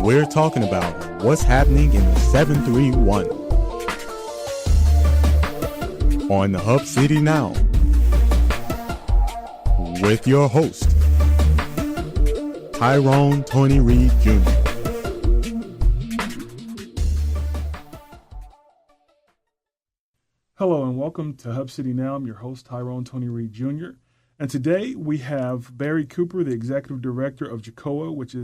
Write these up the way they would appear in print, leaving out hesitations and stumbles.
We're talking about what's happening in the 731 on the Hub City Now with your host, Tyrone Tony Reed Jr. Hello and welcome to Hub City Now. I'm your host, Tyrone Tony Reed Jr. And today we have Barry Cooper, the Executive Director of JACOA, which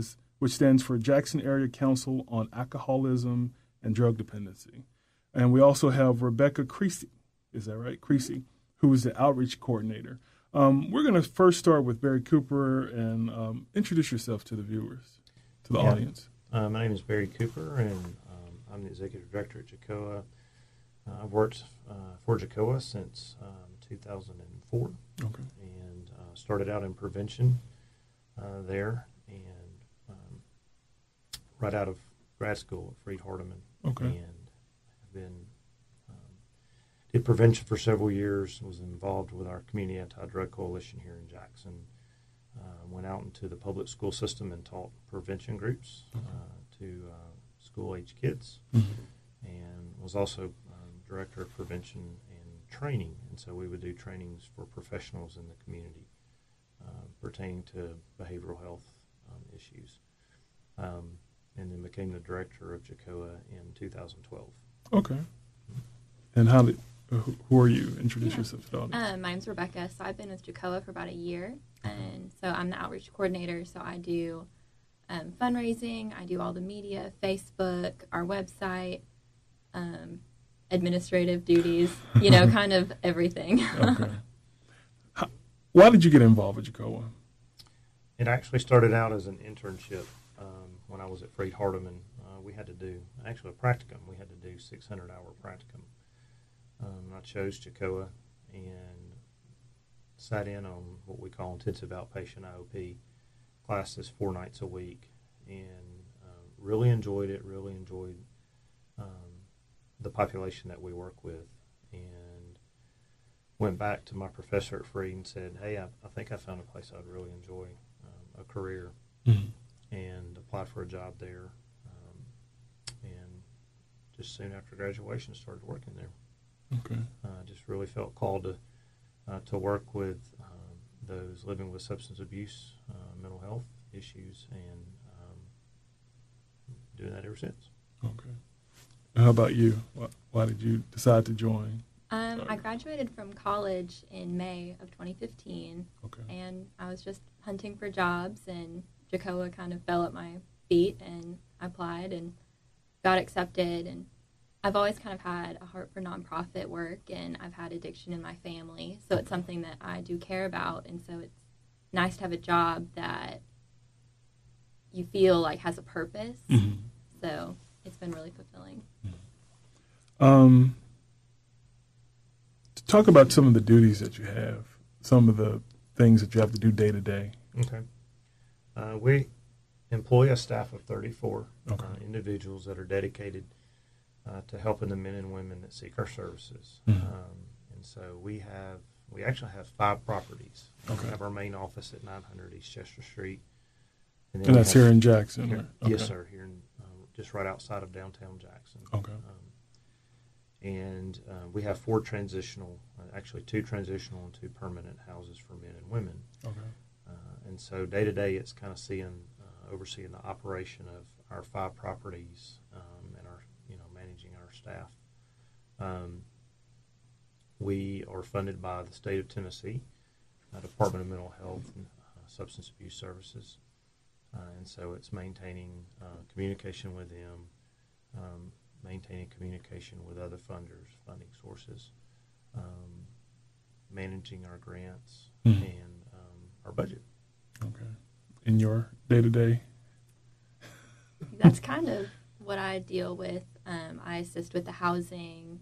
stands for Jackson Area Council on Alcoholism and Drug Dependency. And we also have Rebecca Creasy, is that right? Creasy, who is the Outreach Coordinator. We're going to first start with Barry Cooper and introduce yourself to the viewers, to the audience. My name is Barry Cooper, and I'm the Executive Director at JACOA. I've worked for JACOA since 2004, Okay. and started out in prevention there, and right out of grad school at Freed-Hardeman. Okay. And have been did prevention for several years. Was involved with our Community Anti-Drug Coalition here in Jackson. Went out into the public school system and taught prevention groups to school-age kids, and was also Director of Prevention and Training. And so we would do trainings for professionals in the community pertaining to behavioral health issues. And then became the Director of JACOA in 2012. Okay. And who are you? Introduce yourself to the audience. My name's Rebecca. So I've been with JACOA for about a year. And so I'm the Outreach Coordinator. So I do fundraising. I do all the media, Facebook, our website, administrative duties, kind of everything. Okay. Why did you get involved with JACOA? It actually started out as an internship when I was at Freed-Hardeman. We had to do, actually a practicum. We had to do 600-hour practicum. I chose JACOA and sat in on what we call intensive outpatient IOP classes 4 nights a week, and really enjoyed it, really enjoyed the population that we work with, and went back to my professor at Freed and said, hey, I think I found a place I'd really enjoy a career, and applied for a job there, and just soon after graduation started working there. Okay. Just really felt called to work with those living with substance abuse, mental health issues, and doing that ever since. Okay. How about you? Why did you decide to join? I graduated from college in May of 2015, Okay. and I was just hunting for jobs, and JACOA kind of fell at my feet, and I applied and got accepted. And I've always kind of had a heart for nonprofit work, and I've had addiction in my family, so it's something that I do care about, and so it's nice to have a job that you feel like has a purpose. So it's been really fulfilling. To talk about some of the duties that you have, some of the things that you have to do day to day. Okay. We employ a staff of 34 individuals that are dedicated to helping the men and women that seek our services. And so we actually have 5 properties. Okay. We have our main office at 900 East Chester Street. And that's here in Jackson, here, right? Yes, Okay. sir, here in, just right outside of downtown Jackson. Okay. And we have 4 transitional, actually 2 transitional and 2 permanent houses for men and women. Okay. And so day to day, it's kind of overseeing the operation of our 5 properties, and our, managing our staff. We are funded by the state of Tennessee, Department of Mental Health and Substance Abuse Services. And so it's maintaining communication with them, maintaining communication with other funding sources, managing our grants, and our budget. Okay. In your day-to-day? That's kind of what I deal with. I assist with the housing,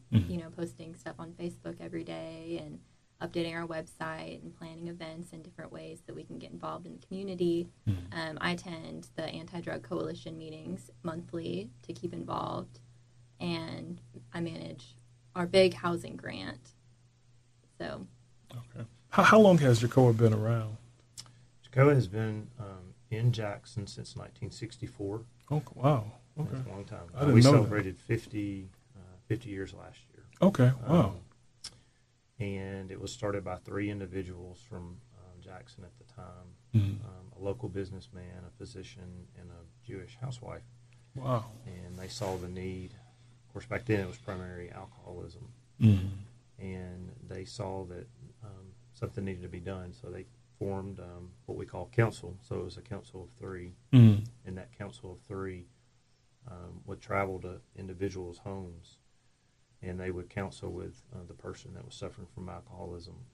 posting stuff on Facebook every day and updating our website and planning events and different ways that we can get involved in the community. I attend the Anti-Drug Coalition meetings monthly to keep involved, and I manage our big housing grant. So, okay. How long has JACOA been around? JACOA has been in Jackson since 1964. Oh, wow. Okay. That's a long time. I didn't We know that. celebrated 50 years last year. Okay, wow. And it was started by 3 individuals from Jackson at the time, Mhm. a local businessman, a physician, and a Jewish housewife. Wow. And they saw the need. Of course, back then it was primarily alcoholism. Mhm. And they saw that something needed to be done, so they formed what we call council. So it was a council of 3, Mhm. and that council of 3 would travel to individuals' homes, and they would counsel with the person that was suffering from alcoholism.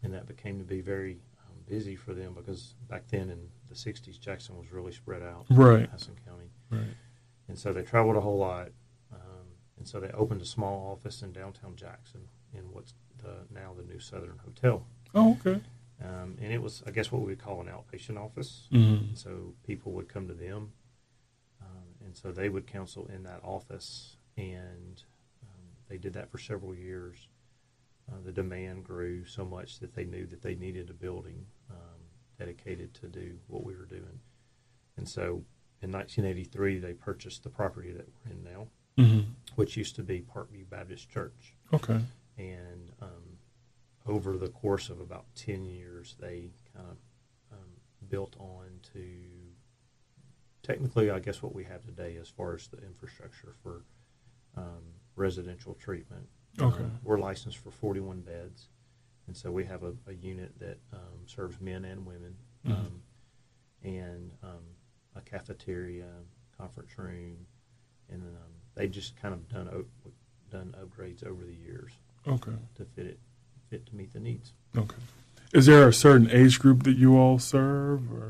And that became to be very busy for them, because back then in the 60s, Jackson was really spread out Right. in Madison County. Right. And so they traveled a whole lot. And so they opened a small office in downtown Jackson in what's now the new Southern Hotel. Oh, okay. And it was, I guess, what we would call an outpatient office. Mhm. So people would come to them. And so they would counsel in that office. And they did that for several years. The demand grew so much that they knew that they needed a building dedicated to do what we were doing. And so in 1983, they purchased the property that we're in now, Mhm. which used to be Parkview Baptist Church. Okay. And over the course of about 10 years, they kind of built on to technically, I guess, what we have today as far as the infrastructure for residential treatment. Okay. We're licensed for 41 beds, and so we have a unit that serves men and women, and a cafeteria, conference room, and they just kind of done upgrades over the years Okay. to fit to meet the needs. Okay. Is there a certain age group that you all serve, or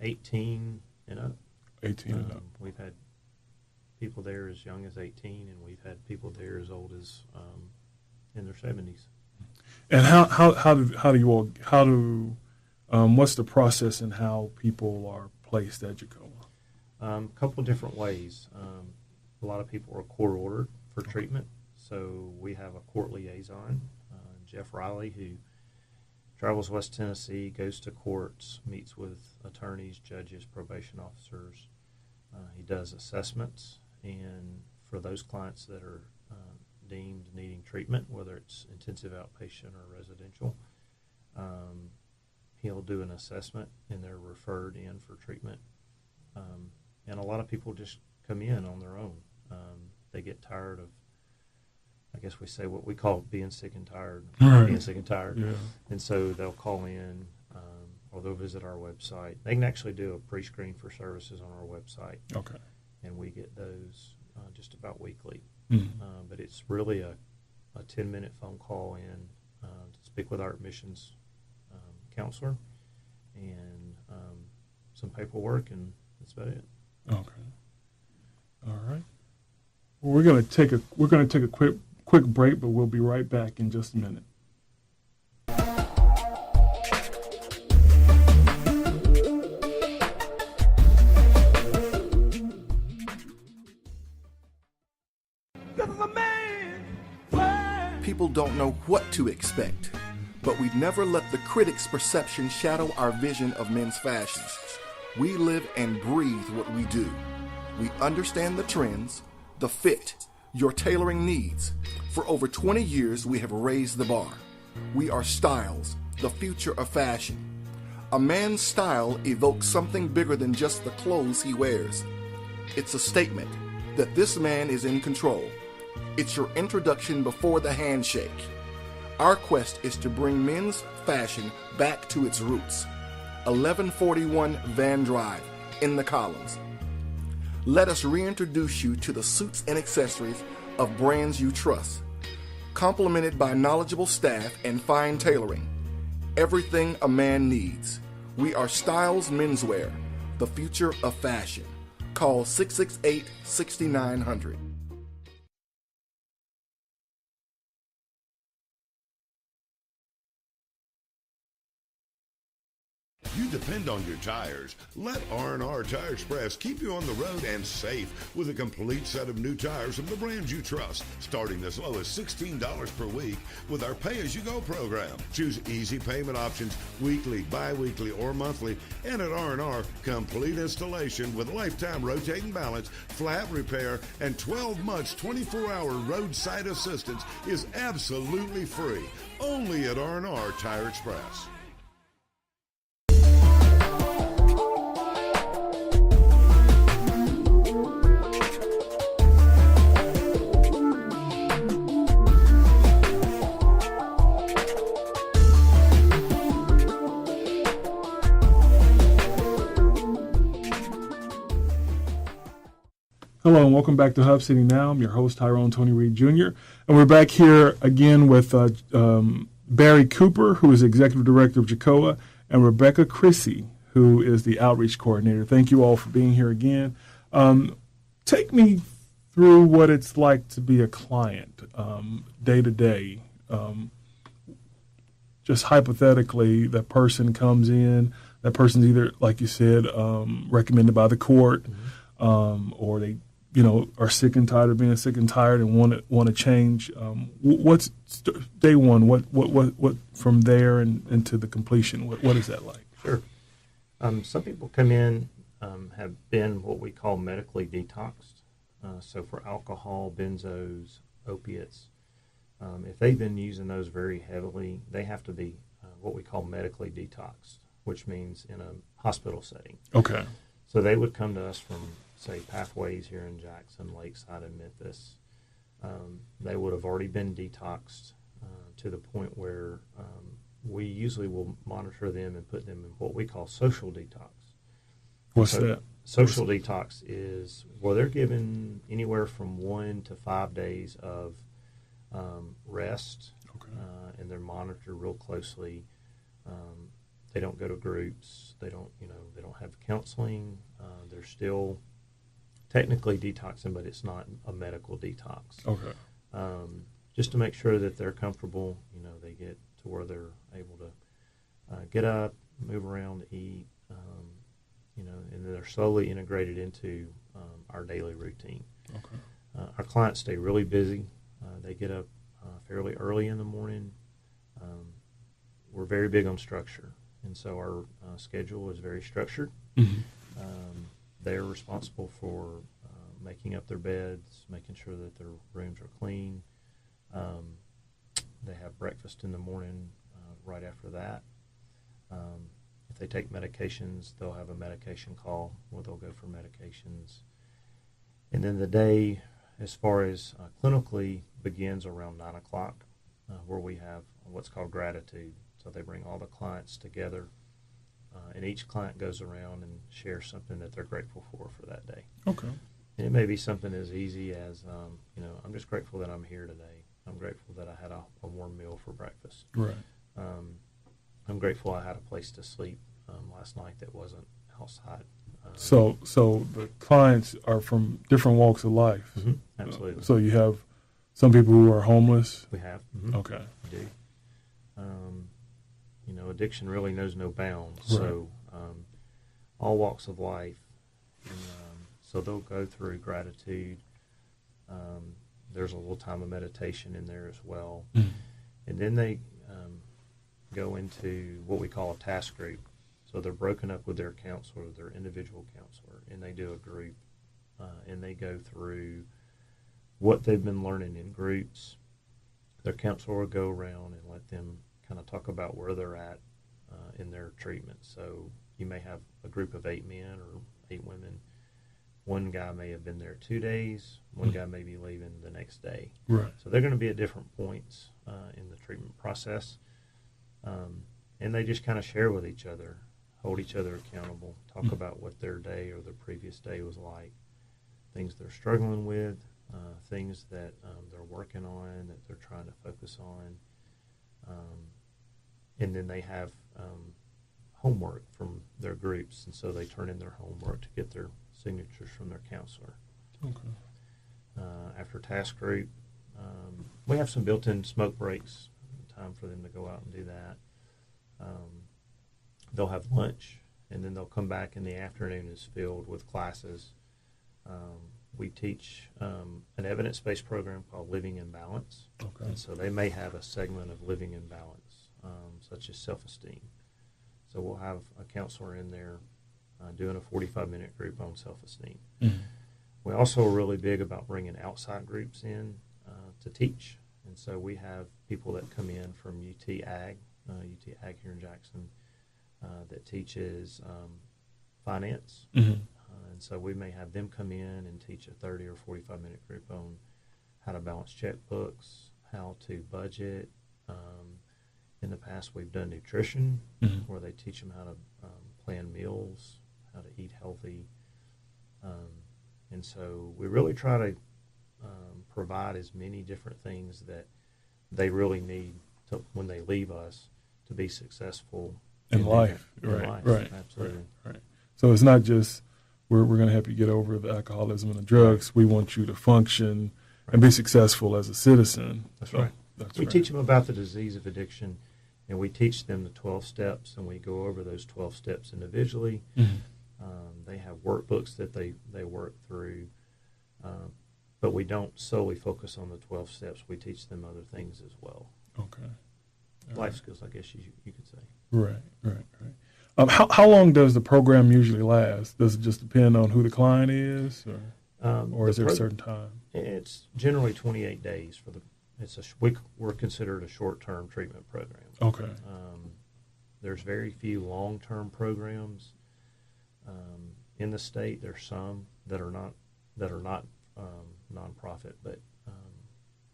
18 and up. 18 and up? We've had people there as young as 18, and we've had people there as old as in their 70s. And what's the process and how people are placed at JACOA? A couple of different ways. A lot of people are court ordered for treatment, so we have a court liaison, Jeff Riley, who travels West Tennessee, goes to courts, meets with attorneys, judges, probation officers. He does assessments, and for those clients that are deemed needing treatment, whether it's intensive outpatient or residential, he'll do an assessment, and they're referred in for treatment. And a lot of people just come in on their own. They get tired of, I guess we say what we call being sick and tired, Right. being sick and tired. Yeah. And so they'll call in, or they'll visit our website. They can actually do a pre-screen for services on our website, Okay. and we get those just about weekly. Mhm. But it's really a 10-minute phone call in to speak with our admissions counselor, and some paperwork, and that's about it. Okay. All right. Well, we're gonna take a quick break, but we'll be right back in just a minute. People don't know what to expect, but we never let the critics' perception shadow our vision of men's fashions. We live and breathe what we do. We understand the trends, the fit, your tailoring needs. For over 20 years, we have raised the bar. We are Styles, the future of fashion. A man's style evokes something bigger than just the clothes he wears. It's a statement that this man is in control. It's your introduction before the handshake. Our quest is to bring men's fashion back to its roots. 1141 Van Drive in the Columns. Let us reintroduce you to the suits and accessories of brands you trust, complemented by knowledgeable staff and fine tailoring. Everything a man needs. We are Styles Menswear, the future of fashion. Call 668-6900. If you depend on your tires, let R&R Tire Express keep you on the road and safe with a complete set of new tires from the brands you trust, starting as low as $16 per week with our pay-as-you-go program. Choose easy payment options, weekly, bi-weekly, or monthly, and at R&R, complete installation with lifetime rotating balance, flat repair, and 12 months 24-hour roadside assistance is absolutely free. Only at R&R Tire Express. Hello and welcome back to Hub City Now. I'm your host, Tyrone Tony Reed Jr. And we're back here again with Barry Cooper, who is Executive Director of JACOA, and Rebecca Creasy, who is the Outreach Coordinator. Thank you all for being here again. Take me through what it's like to be a client day to day. Just hypothetically, that person comes in, that person's either, like you said, recommended by the court, or they are sick and tired of being sick and tired and want to change. What's day one? What from there and into the completion? What is that like? Sure. Some people come in have been what we call medically detoxed. So for alcohol, benzos, opiates, if they've been using those very heavily, they have to be what we call medically detoxed, which means in a hospital setting. Okay. So they would come to us from, say, Pathways here in Jackson, Lakeside, and Memphis. They would have already been detoxed to the point where we usually will monitor them and put them in what we call social detox. What's that? Social detox is where they're given anywhere from 1 to 5 days of rest, and they're monitored real closely. They don't go to groups. They don't have counseling. They're still technically detoxing, but it's not a medical detox. Okay. Just to make sure that they're comfortable, they get to where they're able to get up, move around, eat, and they're slowly integrated into our daily routine. Okay. Our clients stay really busy. They get up fairly early in the morning. We're very big on structure, and so our schedule is very structured. Mm-hmm. They're responsible for making up their beds, making sure that their rooms are clean. They have breakfast in the morning right after that. If they take medications, they'll have a medication call where they'll go for medications. And then the day, as far as clinically, begins around 9 o'clock, where we have what's called gratitude. So they bring all the clients together, and each client goes around and shares something that they're grateful for that day. Okay. And it may be something as easy as, I'm just grateful that I'm here today. I'm grateful that I had a warm meal for breakfast. Right. I'm grateful I had a place to sleep last night that wasn't outside. So the clients are from different walks of life. Mm-hmm. Absolutely. So you have some people who are homeless. We have. Mm-hmm. Okay. We do. Addiction really knows no bounds. Right. So all walks of life. And, so they'll go through gratitude. There's a little time of meditation in there as well. Mm. And then they go into what we call a task group. So they're broken up with their counselor, their individual counselor, and they do a group. And they go through what they've been learning in groups. Their counselor will go around and let them kind of talk about where they're at in their treatment. So you may have a group of 8 men or 8 women. One guy may have been there 2 days. One guy may be leaving the next day. Right. So they're going to be at different points in the treatment process. And they just kind of share with each other, hold each other accountable, talk about what their day or their previous day was like, things they're struggling with, things that they're working on, that they're trying to focus on. And then they have homework from their groups, and so they turn in their homework to get their signatures from their counselor. Okay. After task group, we have some built-in smoke breaks, time for them to go out and do that. they'll have lunch, and then they'll come back, and the afternoon is filled with classes. We teach an evidence-based program called Living in Balance. Okay. And so they may have a segment of Living in Balance, such as self-esteem. So we'll have a counselor in there doing a 45-minute group on self-esteem. Mm-hmm. We also are really big about bringing outside groups in to teach. And so we have people that come in from UT Ag here in Jackson, that teaches finance. Mm-hmm. And so we may have them come in and teach a 30 or 45-minute group on how to balance checkbooks, how to budget. In the past, we've done nutrition, Mm-hmm. where they teach them how to plan meals, how to eat healthy. And so we really try to provide as many different things that they really need to, when they leave us, to be successful In life. Right. Absolutely. Right. So it's not just we're going to help you get over the alcoholism and the drugs. We want you to function and be successful as a citizen. That's So right. That's We right. teach them about the disease of addiction, and we teach them the 12 steps, and we go over those 12 steps individually. Mm-hmm. They have workbooks that they work through, but we don't solely focus on the 12 steps. We teach them other things as well. Okay. All Life right. skills, I guess you could say. Right. How long does the program usually last? Does it just depend on who the client is, or is there a certain time? It's generally 28 days for the. We're considered a short-term treatment program. Okay. There's very few long-term programs in the state. There's some that are not nonprofit, but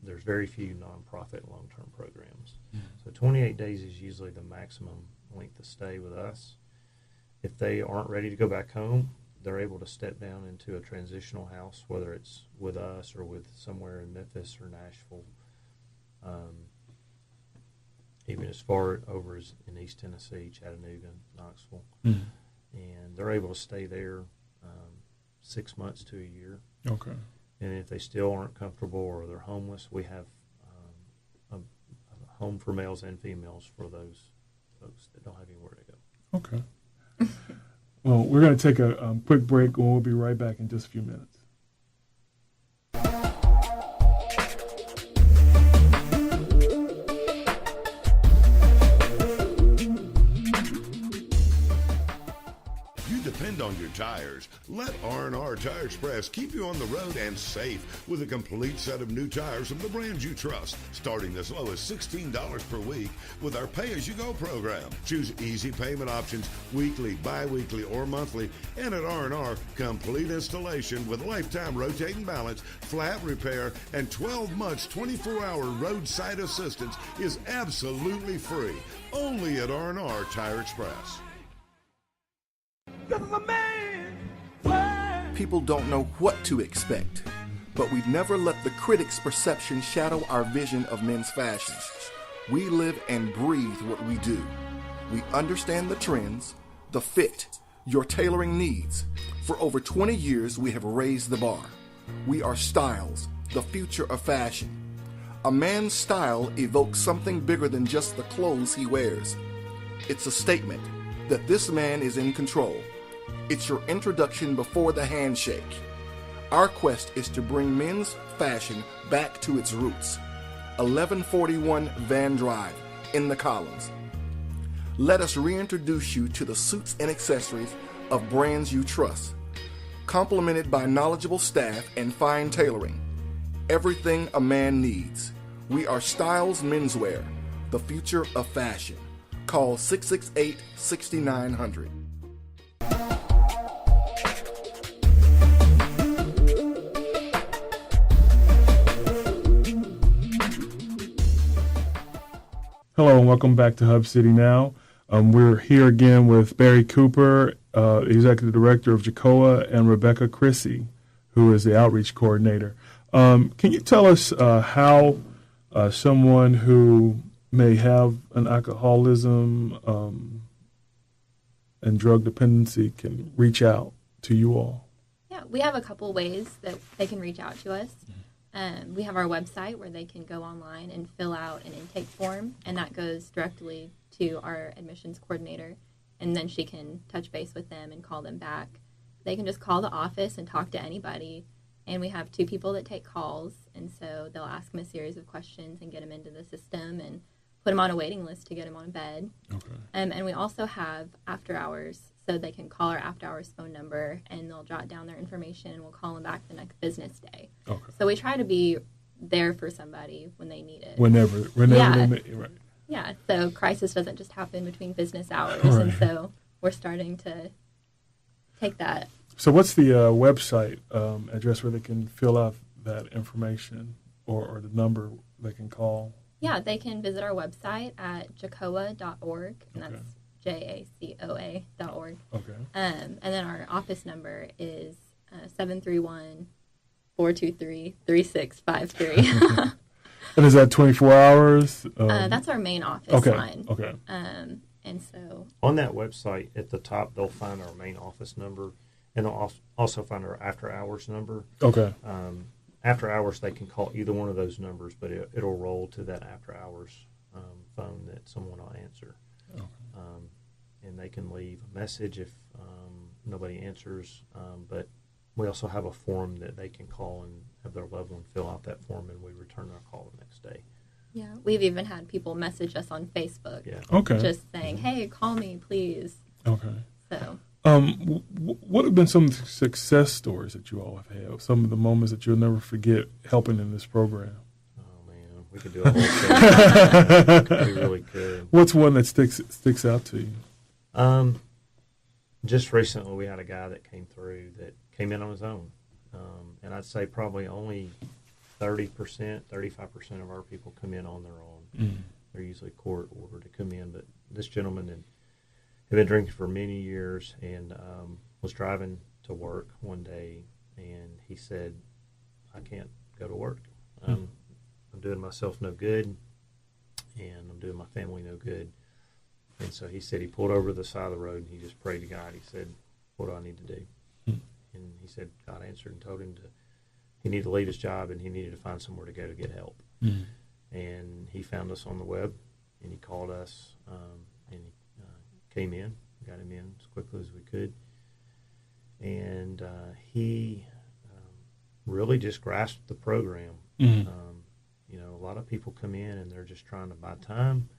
there's very few nonprofit long-term programs. Mm-hmm. So 28 days is usually the maximum length of stay with us. If they aren't ready to go back home, they're able to step down into a transitional house, whether it's with us or with somewhere in Memphis or Nashville, even as far over as in East Tennessee, Chattanooga, Knoxville. Mm-hmm. And they're able to stay there 6 months to a year. Okay. And if they still aren't comfortable or they're homeless, we have a home for males and females for those folks that don't have anywhere to go. Okay. Well, we're going to take a quick break, and we'll be right back in just a few minutes. Depend on your tires. Let R&R Tire Express keep you on the road and safe with a complete set of new tires from the brands you trust, starting as low as $16 per week with our pay-as-you-go program. Choose easy payment options, weekly, bi-weekly, or monthly, and at R&R, complete installation with lifetime rotating balance, flat repair, and 12 months 24-hour roadside assistance is absolutely free. Only at R&R Tire Express. People don't know what to expect, but we'd never let the critics' perception shadow our vision of men's fashion. We live and breathe what we do. We understand the trends, the fit, your tailoring needs. For over 20 years, we have raised the bar. We are styles, the future of fashion. A man's style evokes something bigger than just the clothes he wears. It's a statement that this man is in control. It's your introduction before the handshake. Our quest is to bring men's fashion back to its roots. 1141 Van Drive in the Columns. Let us reintroduce you to the suits and accessories of brands you trust, complemented by knowledgeable staff and fine tailoring. Everything a man needs. We are Styles Menswear, the future of fashion. Call 668-6900. Hello and welcome back to Hub City Now. We're here again with Barry Cooper, Executive Director of JACOA, and Rebecca Creasy, who is the Outreach Coordinator. Can you tell us how someone who may have an alcoholism and drug dependency can reach out to you all? Yeah, we have a couple ways that they can reach out to us. We have our website where they can go online and fill out an intake form, and that goes directly to our admissions coordinator. and then she can touch base with them and call them back. They can just call the office and talk to anybody, and we have 2 people that take calls, and so they'll ask them a series of questions and get them into the system and put them on a waiting list to get them on a bed. Okay. And we also have after hours, so they can call our after hours phone number, and they'll jot down their information, and we'll call them back the next business day. Okay. So we try to be there for somebody when they need it. Whenever Yeah. they need, right. Yeah, so crisis doesn't just happen between business hours, Right. and so we're starting to take that. So what's the website address where they can fill out that information or the number they can call? Yeah, they can visit our website at JACOA.org, and Okay. that's JACOA.org. Okay. And then our office number is 731-423-3653. And is that 24 hours? That's our main office Okay. line. Okay. And so, On that website, at the top, they'll find our main office number, and they'll also find our after-hours number. Okay. After hours, they can call either one of those numbers, but it'll roll to that after-hours phone that someone will answer. Okay. And they can leave a message if nobody answers, but we also have a form that they can call and have their loved one fill out that form, and we return their call the next day. yeah, we've even had people message us on Facebook, Yeah. Okay. just saying, "Hey, call me, please." Okay. So, What have been some of the success stories that you all have had? Some of the moments that you'll never forget helping in this program? Oh, man, we could do a whole show. We really could. What's one that sticks out to you? Just recently, we had a guy that came through that came in on his own. And I'd say probably only 30%, 35% of our people come in on their own. They're usually court ordered to come in. But this gentleman had been drinking for many years and was driving to work one day, and he said, "I can't go to work. I'm doing myself no good, and I'm doing my family no good." And so he said he pulled over to the side of the road and he just prayed to God. He said, "What do I need to do?" And he said God answered and told him he needed to leave his job and he needed to find somewhere to go to get help. And he found us on the web, and he called us, and he came in, got him in as quickly as we could. And he really just grasped the program. A lot of people come in and they're just trying to buy time.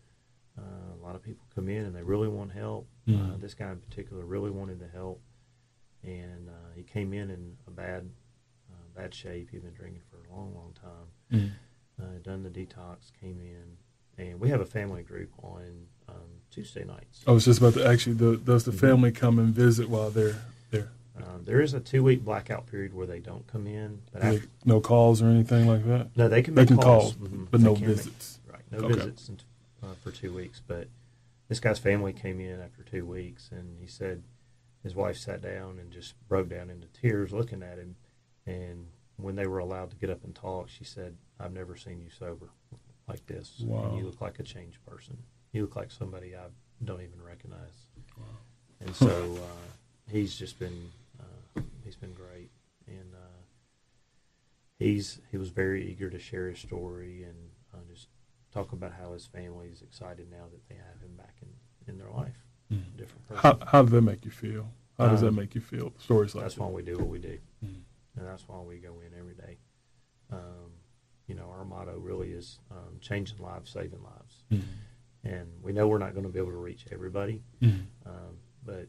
A lot of people come in and they really want help. This guy in particular really wanted to help, and he came in a bad shape. He'd been drinking for a long, long time. Done the detox, came in, and we have a family group on Tuesday nights. I was just about to ask you, does the family come and visit while they're there? There is a 2-week blackout period where they don't come in, but after, No calls or anything like that? no, they can They make can calls, call, Mhm. but They no can make- visits. right, no Okay. visits for 2 weeks. But this guy's family came in after 2 weeks, and he said his wife sat down and just broke down into tears looking at him. And when they were allowed to get up and talk, she said, "I've never seen you sober like this. Wow. And you look like a changed person. You look like somebody I don't even recognize." And so he's just been he's been great, and he was very eager to share his story and just talk about how his family is excited now that they have him back in their life. Different person. How does that make you feel? How does that make you feel? Stories like That's that. why we do what we do, and that's why we go in every day. Our motto really is changing lives, saving lives. And we know we're not going to be able to reach everybody, but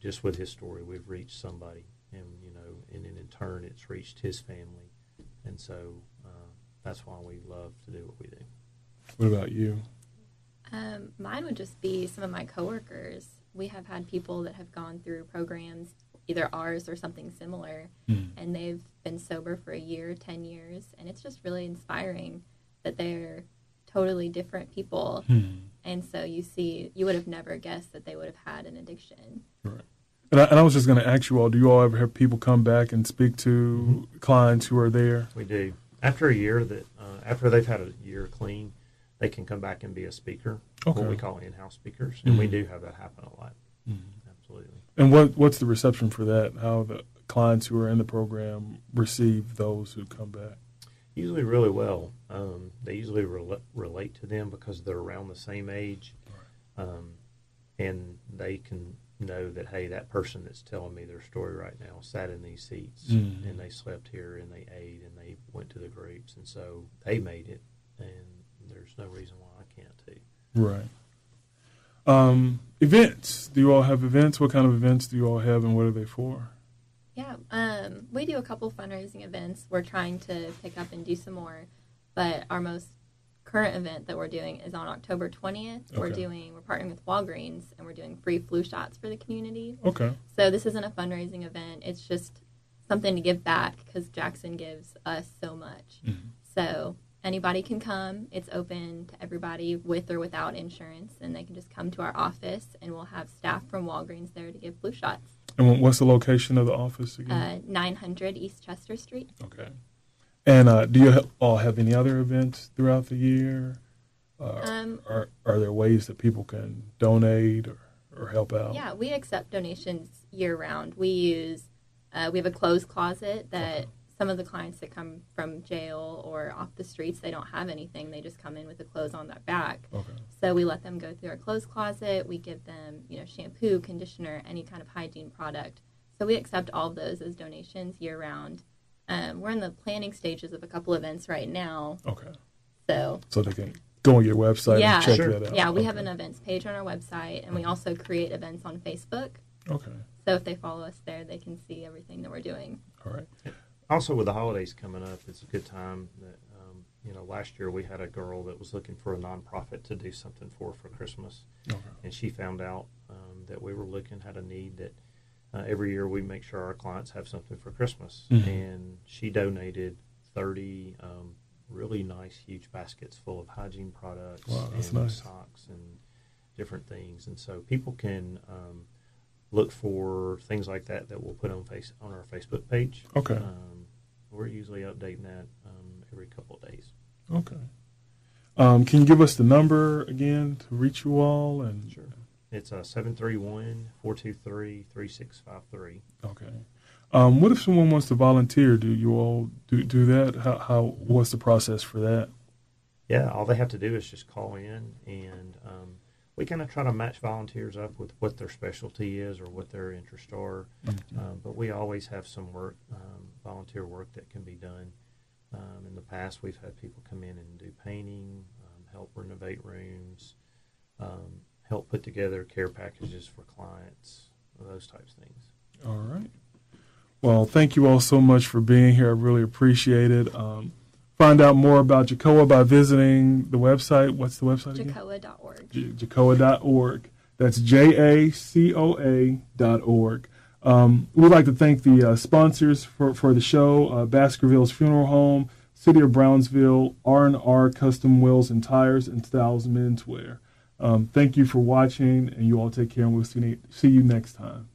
just with his story, we've reached somebody, and and then in turn, it's reached his family, and so that's why we love to do what we do. What about you? mine would just be some of my coworkers. We have had people that have gone through programs, either ours or something similar, and they've been sober for a year, 10 years, and it's just really inspiring that they're totally different people. And so you would have never guessed that they would have had an addiction. Right. And I was just going to ask you all, do you all ever have people come back and speak to clients who are there? We do. After a year, after they've had a year clean, they can come back and be a speaker, what we call in-house speakers, and we do have that happen a lot. Absolutely. And what's the reception for that? How the clients who are in the program receive those who come back? Usually really well. They usually relate to them because they're around the same age. and they can know that, hey, that person that's telling me their story right now sat in these seats and they slept here and they ate and they went to the groups, and so they made it, and there's no reason why I can't too. Right. Events. Do you all have events? What kind of events do you all have, and what are they for? Yeah, we do a couple fundraising events. We're trying to pick up and do some more, but our most current event that we're doing is on October 20th. Okay. We're partnering with Walgreens, and we're doing free flu shots for the community. Okay. So this isn't a fundraising event. It's just something to give back because Jackson gives us so much. Mm-hmm. So anybody can come. It's open to everybody with or without insurance, and they can just come to our office, and we'll have staff from Walgreens there to give flu shots. And what's the location of the office again? 900 East Chester Street. Okay. And do you all have any other events throughout the year? Are there ways that people can donate or help out? Yeah, we accept donations year round. We have a clothes closet that some of the clients that come from jail or off the streets, they don't have anything. They just come in with the clothes on their back. Okay. So we let them go through our clothes closet. We give them, shampoo, conditioner, any kind of hygiene product. So we accept all of those as donations year round. We're in the planning stages of a couple events right now. Okay. So they can go on your website and check that out. Yeah, we have an events page on our website, and we also create events on Facebook. Okay. So if they follow us there, they can see everything that we're doing. All right. Also, with the holidays coming up, it's a good time that, last year we had a girl that was looking for a nonprofit to do something for Christmas. Okay. And she found out that we were had a need that every year we make sure our clients have something for Christmas. Mm-hmm. And she donated 30 really nice, huge baskets full of hygiene products. Wow, that's and nice. socks and different things. And so people can look for things like that we'll put on our Facebook page. Okay. We're usually updating that every couple of days. Okay. Can you give us the number again to reach you all? And Sure. It's 731-423-3653. Okay. What if someone wants to volunteer? Do you all do that? How? What's the process for that? Yeah, all they have to do is just call in, and we kind of try to match volunteers up with what their specialty is or what their interests are. But we always have some work, volunteer work that can be done. In the past, we've had people come in and do painting, help renovate rooms, help put together care packages for clients, those types of things. All right. Well, thank you all so much for being here. I really appreciate it. Find out more about JACOA by visiting the website. What's the website again? JACOA.org. JACOA.org. That's JACOA.org. We'd like to thank the sponsors for the show, Baskerville's Funeral Home, City of Brownsville, R&R Custom Wheels and Tires, and Styles Menswear. Thank you for watching, and you all take care, and we'll see you next time.